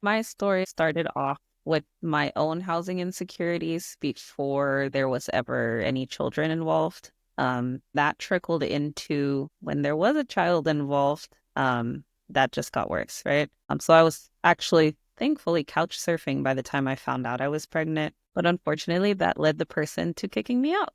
My story started off with my own housing insecurities before there was ever any children involved. That trickled into when there was a child involved, that just got worse, right? So I was actually thankfully couch surfing by the time I found out I was pregnant, but unfortunately that led the person to kicking me out.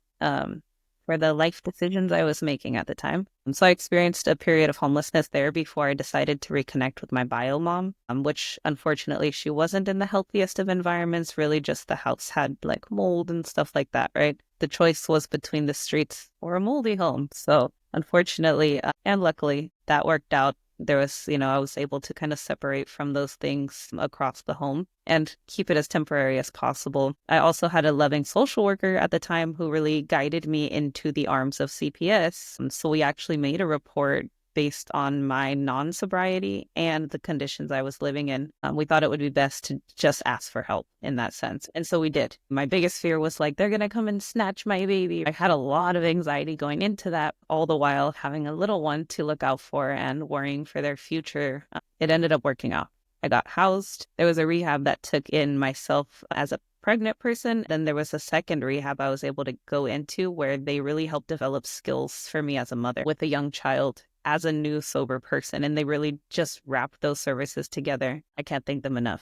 For the life decisions I was making at the time. And so I experienced a period of homelessness there before I decided to reconnect with my bio mom, which unfortunately she wasn't in the healthiest of environments. Really, just the house had like mold and stuff like that, right? The choice was between the streets or a moldy home. So unfortunately, and luckily, that worked out. There was, I was able to kind of separate from those things across the home and keep it as temporary as possible. I also had a loving social worker at the time who really guided me into the arms of CPS. So we actually made a report based on my non-sobriety and the conditions I was living in. We thought it would be best to just ask for help in that sense. And so we did. My biggest fear was like, they're going to come and snatch my baby. I had a lot of anxiety going into that, all the while having a little one to look out for and worrying for their future. It ended up working out. I got housed. There was a rehab that took in myself as a pregnant person. Then there was a second rehab I was able to go into where they really helped develop skills for me as a mother with a young child as a new sober person. And they really just wrapped those services together. I can't thank them enough.